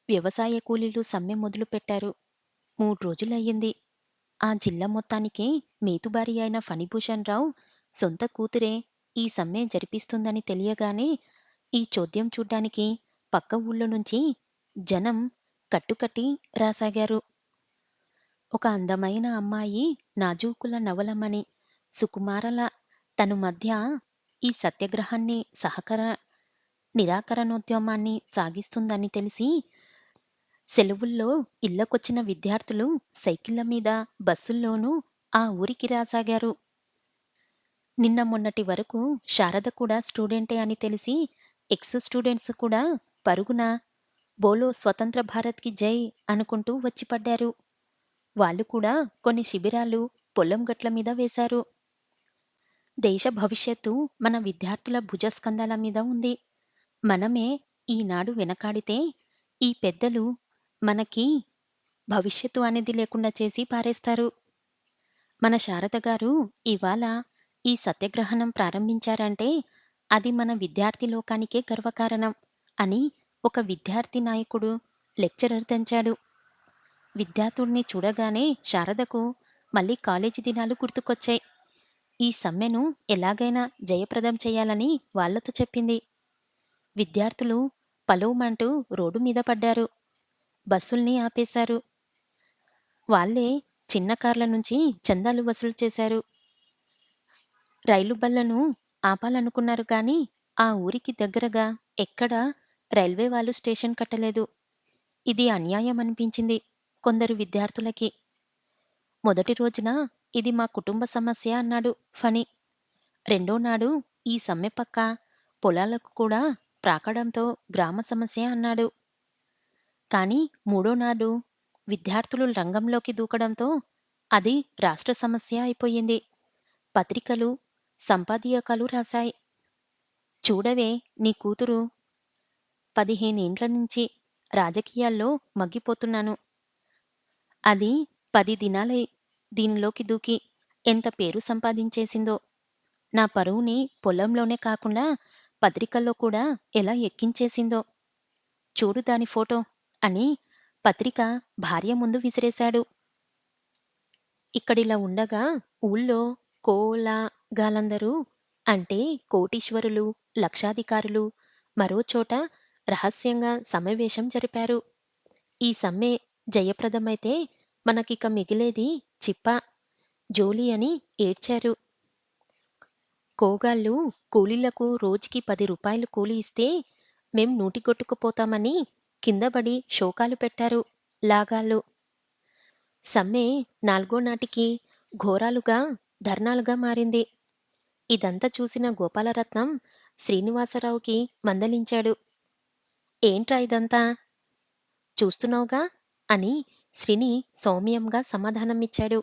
వ్యవసాయ కూలీలు సమ్మె మొదలుపెట్టారు. 3 రోజులయ్యింది. ఆ జిల్లా మొత్తానికి మేతుబారి అయిన ఫణిభూషణ్ రావు సొంత కూతురే ఈ సమ్మె జరిపిస్తుందని తెలియగానే ఈ చోద్యం చూడ్డానికి పక్క ఊళ్ళో నుంచి జనం కట్టుకట్టి రాసాగారు. ఒక అందమైన అమ్మాయి నాజూకుల నవలమణి సుకుమారల తను మధ్య ఈ సత్యాగ్రహాన్ని నిరాకరణోద్యమాన్ని సాగిస్తుందని తెలిసి సెలవుల్లో ఇళ్ళకొచ్చిన విద్యార్థులు సైకిళ్ల మీద, బస్సుల్లోనూ ఆ ఊరికి రాసాగారు. నిన్న మొన్నటి వరకు శారద కూడా స్టూడెంటే అని తెలిసి ఎక్స్ స్టూడెంట్స్ కూడా పరుగున బోలో స్వతంత్ర భారత్‌కి జై అనుకుంటూ వచ్చి పడ్డారు. వాళ్ళు కూడా కొన్ని శిబిరాలు పొలం గట్ల మీద వేశారు. దేశ భవిష్యత్తు మన విద్యార్థుల భుజస్కంధాల మీద ఉంది. మనమే ఈనాడు వెనకాడితే ఈ పెద్దలు మనకి భవిష్యత్తు అనేది లేకుండా చేసి పారేస్తారు. మన శారద గారు ఇవాళ ఈ సత్యాగ్రహణం ప్రారంభించారంటే అది మన విద్యార్థి లోకానికే గర్వకారణం అని ఒక విద్యార్థి నాయకుడు లెక్చరర్ దంచాడు. విద్యార్థుల్ని చూడగానే శారదకు మళ్ళీ కాలేజీ దినాలు గుర్తుకొచ్చాయి. ఈ సమ్మెను ఎలాగైనా జయప్రదం చేయాలని వాళ్ళతో చెప్పింది. విద్యార్థులు పలోమంటూ రోడ్డు మీద పడ్డారు. బస్సుల్ని ఆపేశారు. వాళ్ళే చిన్న కార్ల నుంచి చందాలు వసూలు చేశారు. రైలు బళ్ళను ఆపాలనుకున్నారు కానీ ఆ ఊరికి దగ్గరగా ఎక్కడా రైల్వే వాళ్ళు స్టేషన్ కట్టలేదు. ఇది అన్యాయం అనిపించింది కొందరు విద్యార్థులకి. మొదటి రోజున ఇది మా కుటుంబ సమస్య అన్నాడు ఫణి. రెండో నాడు ఈ సమ్మె పక్క పొలాలకు కూడా ప్రాకడంతో గ్రామ సమస్య అన్నాడు. కానీ మూడో నాడు విద్యార్థులు రంగంలోకి దూకడంతో అది రాష్ట్ర సమస్య అయిపోయింది. పత్రికలు సంపాదకీయాలు రాశాయి. చూడవే నీ కూతురు 15 ఏండ్ల నుంచి రాజకీయాల్లో మగ్గిపోతున్నాను. అది 10 దినాలే దీనిలోకి దూకి ఎంత పేరు సంపాదించేసిందో. నా పరువుని పొలంలోనే కాకుండా పత్రికల్లో కూడా ఎలా ఎక్కించేసిందో. చూడు దాని ఫోటో అని పత్రిక భార్య ముందు విసిరేశాడు. ఇక్కడిలా ఉండగా ఊళ్ళో కోలాగాలందరూ అంటే కోటీశ్వరులు, లక్షాధికారులు మరో చోట రహస్యంగా సమావేశం జరిపారు. ఈ సమ్మె జయప్రదమైతే మనకిక మిగిలేది చిప్ప, జోలి అని ఏడ్చారు. కోగాళ్ళు కూలీలకు రోజుకి 10 రూపాయలు కూలి ఇస్తే మేం నూటికొట్టుకుపోతామని కిందబడి శోకాలు పెట్టారు లాగాళ్ళు. సమ్మె 4గో నాటికి ఘోరాలుగా ధర్నాలుగా మారింది. ఇదంతా చూసిన గోపాలరత్నం శ్రీనివాసరావుకి మందలించాడు. ఏంట్రా ఇదంతా? చూస్తున్నావుగా అని శ్రీని సౌమ్యంగా సమాధానమిచ్చాడు.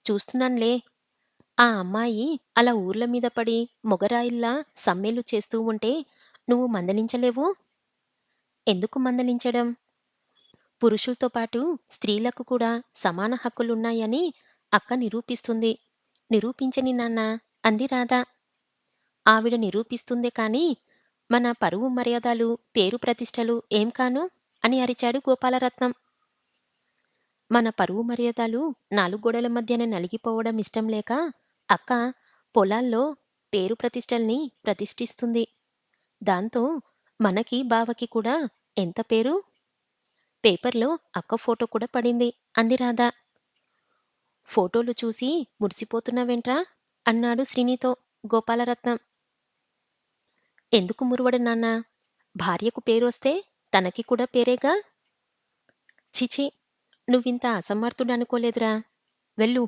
చూస్తున్నాన్లే. ఆ అమ్మాయి అలా ఊర్ల మీద పడి మొగరాయిల్లా సమ్మెలు చేస్తూ ఉంటే నువ్వు మందలించలేవు? ఎందుకు మందలించడం? పురుషులతో పాటు స్త్రీలకు కూడా సమాన హక్కులున్నాయని అక్క నిరూపిస్తుంది. నిరూపించని నాన్నా అంది రాధ. ఆవిడ నిరూపిస్తుందే కాని మన పరువు మర్యాదలు, పేరు ప్రతిష్టలు ఏం కాను అని అరిచాడు గోపాలరత్నం. మన పరువు మర్యాదలు నాలుగు గోడల మధ్యన నలిగిపోవడం ఇష్టం లేక అక్క పొలాల్లో పేరు ప్రతిష్టల్ని ప్రతిష్ఠిస్తుంది. దాంతో మనకి బావకి కూడా ఎంత పేరు? పేపర్‌లో అక్క ఫోటో కూడా పడింది అంది రాధ. ఫోటోలు చూసి మురిసిపోతున్నావేంట్రా? అన్నాడు శ్రీనితో గోపాలరత్నం. ఎందుకు మురవడు నాన్నా? భార్యకు పేరొస్తే తనకి కూడా పేరేగా? ఛీ! నువ్వింత అసమర్థుడనుకోలేదురా. వెళ్ళు.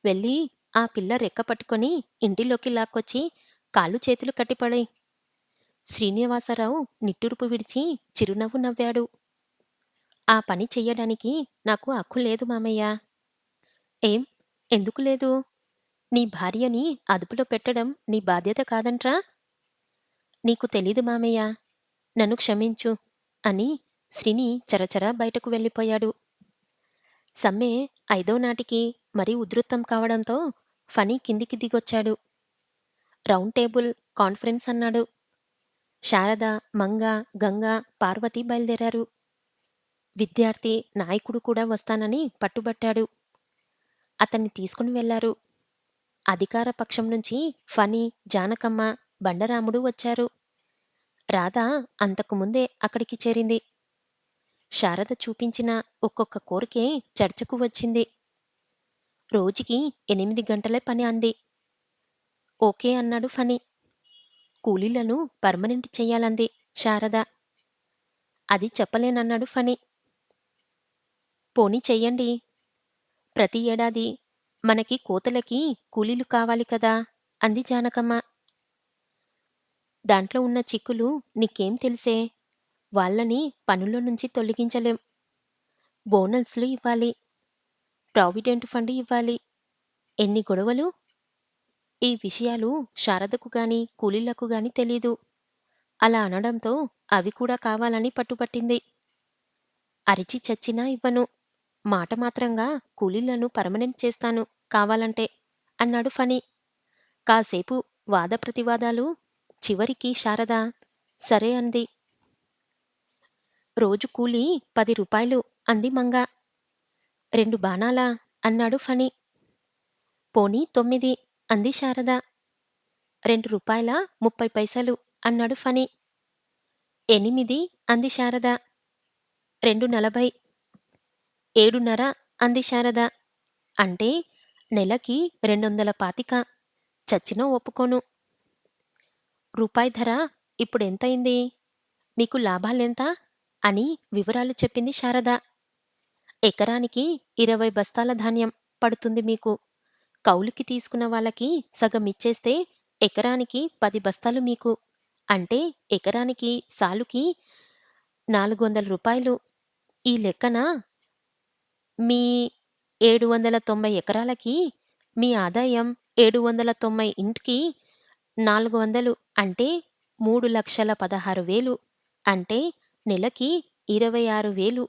వెళ్ళి ఆ పిల్ల రెక్క పట్టుకొని ఇంటిలోకి లాక్కొచ్చి కాళ్ళు చేతులు కట్టిపడేయ్. శ్రీనివాసరావు నిట్టూర్పు విడిచి చిరునవ్వు నవ్వాడు. ఆ పని చెయ్యడానికి నాకు హక్కు లేదు మామయ్య. ఏం? ఎందుకు లేదు? నీ భార్యని అదుపులో పెట్టడం నీ బాధ్యత కాదంట్రా? నీకు తెలీదు మామయ్య. నన్ను క్షమించు అని శ్రీని చరచరా బయటకు వెళ్ళిపోయాడు. సమ్మె 5వ నాటికి మరీ ఉధృతం కావడంతో ఫణి కిందికి దిగొచ్చాడు. రౌండ్ టేబుల్ కాన్ఫరెన్స్ అన్నాడు. శారద, మంగ, గంగ, పార్వతి బయలుదేరారు. విద్యార్థి నాయకుడు కూడా వస్తానని పట్టుబట్టాడు. అతన్ని తీసుకుని వెళ్లారు. అధికార పక్షం నుంచి ఫణి, జానకమ్మ, బండరాముడు వచ్చారు. రాధ అంతకు ముందే అక్కడికి చేరింది. శారద చూపించిన ఒక్కొక్క కోరికే చర్చకు వచ్చింది. రోజుకి 8 గంటలే పని అంది. ఓకే అన్నాడు ఫణి. కూలీలను పర్మనెంట్ చెయ్యాలంది శారద. అది చెప్పలేనన్నాడు ఫణి. పోనీ చెయ్యండి. ప్రతి ఏడాది మనకి కోతలకి కూలీలు కావాలి కదా అంది జానకమ్మ. దాంట్లో ఉన్న చిక్కులు నీకేం తెలిసే? వాళ్ళని పనుల్లో నుంచి తొలగించలేం. బోనస్లు ఇవ్వాలి. ప్రావిడెంట్ ఫండ్ ఇవ్వాలి. ఎన్ని గొడవలు? ఈ విషయాలు శారదకు గాని కూలీలకు గాని తెలీదు. అలా అనడంతో అవి కూడా కావాలని పట్టుపట్టింది. అరిచి చచ్చినా ఇవ్వను. మాట మాత్రంగా కూలీలను పర్మనెంట్ చేస్తాను కావాలంటే అన్నాడు ఫణి. కాసేపు వాదప్రతివాదాలు. చివరికి శారద సరే అంది. రోజు కూలీ 10 రూపాయలు అంది మంగ. 2 బాణాలా అన్నాడు ఫణి. పోనీ 9 అంది శారద. 2 రూపాయల 30 పైసలు అన్నాడు ఫణి. 8 అంది శారద. 2.40 7.5 అంది శారద. అంటే నెలకి 225. చచ్చినా ఒప్పుకోను. రూపాయి ధర ఇప్పుడెంతయింది? మీకు లాభాలెంత? అని వివరాలు చెప్పింది శారద. ఎకరానికి 20 బస్తాల ధాన్యం పడుతుంది మీకు. కౌలుకి తీసుకున్న వాళ్ళకి సగం ఇచ్చేస్తే ఎకరానికి 10 బస్తాలు మీకు. అంటే ఎకరానికి సాలుకి 400 రూపాయలు. ఈ లెక్కన మీ 790 ఎకరాలకి మీ ఆదాయం 790 ఇంటికి 400 అంటే 3,16,000 అంటే నెలకి 26,000.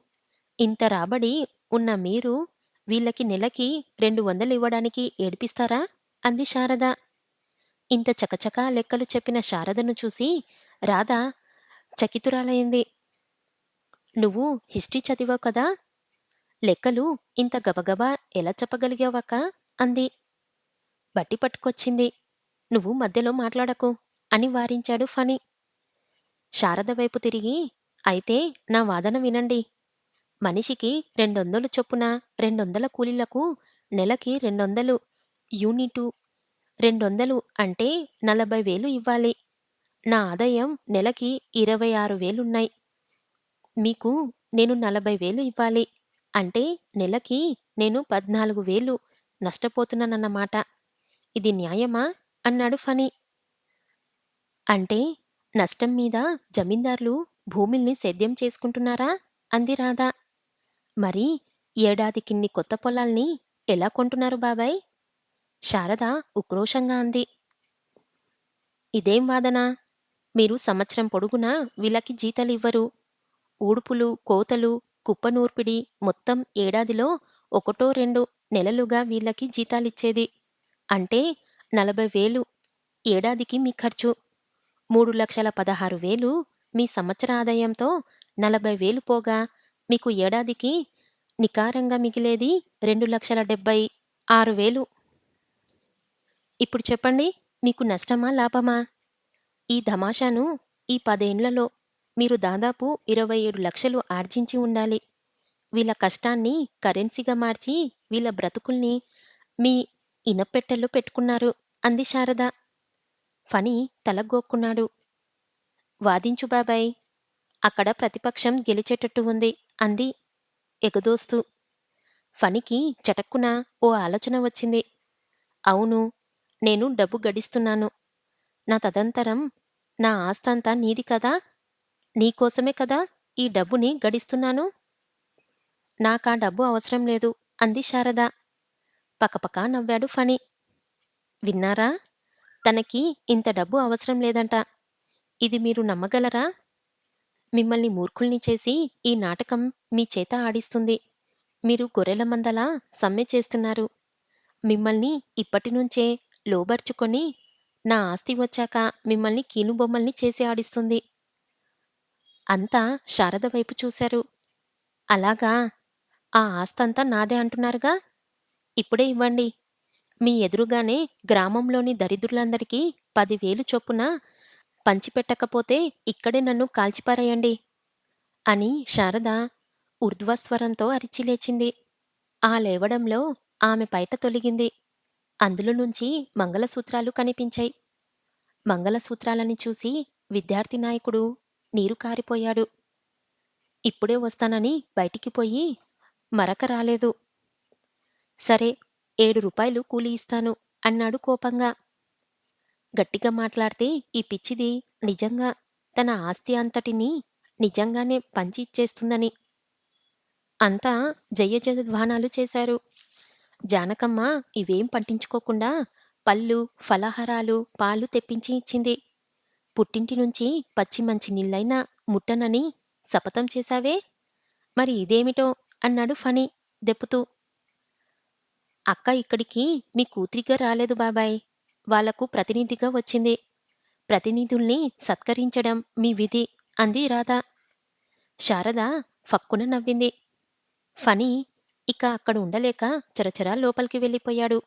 ఇంత రాబడి ఉన్న మీరు వీళ్ళకి నెలకి 200 ఇవ్వడానికి ఏడిపిస్తారా అంది శారద. ఇంత చకచకా లెక్కలు చెప్పిన శారదను చూసి రాధ చకితురాలైంది. నువ్వు హిస్టరీ చదివావు కదా. లెక్కలు ఇంత గబగబా ఎలా చెప్పగలిగావక్క అంది. బట్టి పట్టుకొచ్చింది. నువ్వు మధ్యలో మాట్లాడకు అని వారించాడు ఫణి. శారద వైపు తిరిగి అయితే నా వాదన వినండి. మనిషికి 200 చొప్పున 200 కూలీలకు నెలకి 200 యూనిటు 200 అంటే 40,000 ఇవ్వాలి. నా ఆదాయం నెలకి 26,000 మీకు నేను 40,000 ఇవ్వాలి. అంటే నెలకి నేను 14,000 నష్టపోతున్నానన్నమాట. ఇది న్యాయమా అన్నాడు ఫణి. అంటే నష్టం మీద జమీందార్లు భూమిల్ని సేద్యం చేసుకుంటున్నారా అంది రాధ. మరి ఏడాదికిన్ని కొత్త పొలాల్ని ఎలా కొంటున్నారు బాబాయ్? శారద ఉక్రోషంగా అంది. ఇదేం వాదన? మీరు సంవత్సరం పొడుగునా వీళ్ళకి జీతాలివ్వరు. ఊడుపులు, కోతలు, కుప్పనూర్పిడి మొత్తం ఏడాదిలో ఒకటో రెండు నెలలుగా వీళ్ళకి జీతాలిచ్చేది. అంటే 40,000 ఏడాదికి మీ ఖర్చు. 3,16,000 మీ సంవత్సర ఆదాయంతో 40,000 పోగా మీకు ఏడాదికి నికారంగా మిగిలేది 2,76,000. ఇప్పుడు చెప్పండి, మీకు నష్టమా లాభమా? ఈ ధమాషాను ఈ 10 ఏండ్లలో మీరు దాదాపు 27 లక్షలు ఆర్జించి ఉండాలి. వీళ్ళ కష్టాన్ని కరెన్సీగా మార్చి వీళ్ళ బ్రతుకుల్ని మీ ఇనప్పెట్టెల్లో పెట్టుకున్నారు అంది శారద. ఫణి తలగోక్కున్నాడు. వాదించు బాబాయ్. అక్కడ ప్రతిపక్షం గెలిచేటట్టు ఉంది అంది ఎగదోస్తూ. ఫణికి చటక్కున ఓ ఆలోచన వచ్చింది. అవును, నేను డబ్బు గడిస్తున్నాను. నా తదంతరం నా ఆస్తంతా నీది కదా. నీకోసమే కదా ఈ డబ్బుని గడిస్తున్నాను. నాకా డబ్బు అవసరం లేదు అంది శారద. పకపకా నవ్వాడు ఫణి. విన్నారా? తనకి ఇంత డబ్బు అవసరం లేదంట. ఇది మీరు నమ్మగలరా? మిమ్మల్ని మూర్ఖుల్ని చేసి ఈ నాటకం మీ చేత ఆడిస్తుంది. మీరు గొర్రెల మందలా సమ్మె చేస్తున్నారు. మిమ్మల్ని ఇప్పటినుంచే లోబర్చుకొని నా ఆస్తి వచ్చాక మిమ్మల్ని కీలుబొమ్మల్ని చేసి ఆడిస్తుంది. అంతా శారద వైపు చూశారు. అలాగా? ఆ ఆస్తంతా నాదే అంటున్నారుగా? ఇప్పుడే ఇవ్వండి. మీ ఎదురుగానే గ్రామంలోని దరిద్రులందరికీ 10,000 చొప్పున పంచిపెట్టకపోతే ఇక్కడే నన్ను కాల్చిపారేయండి అని శారద ఊర్ధ్వస్వరంతో అరిచి లేచింది. ఆ లేవడంలో ఆమె పైట తొలగింది. అందులో నుంచి మంగళసూత్రాలు కనిపించాయి. మంగళసూత్రాలని చూసి విద్యార్థి నాయకుడు నీరు కారిపోయాడు. ఇప్పుడే వస్తానని బయటికి పోయి మరక రాలేదు. సరే, రూ. 7 కూలి ఇస్తాను అన్నాడు కోపంగా. గట్టిగా మాట్లాడితే ఈ పిచ్చిది నిజంగా తన ఆస్తి అంతటినీ నిజంగానే పంచి ఇచ్చేస్తుందని. అంతా జయజయధ్వానాలు చేశారు. జానకమ్మ ఇవేం పట్టించుకోకుండా పళ్ళు, ఫలహారాలు, పాలు తెప్పించి ఇచ్చింది. పుట్టింటి నుంచి పచ్చి మంచి నీళ్ళైనా ముట్టనని శపథం చేశావే? మరి ఇదేమిటో అన్నాడు ఫణి దెప్పుతూ. అక్క ఇక్కడికి మీ కూతురిగా రాలేదు బాబాయ్. వాళ్లకు ప్రతినిధిగా వచ్చింది. ప్రతినిధుల్ని సత్కరించడం మీ విధి అంది రాధ. శారద ఫక్కున నవ్వింది. ఫణి ఇక అక్కడ ఉండలేక చరచరా లోపలికి వెళ్ళిపోయాడు.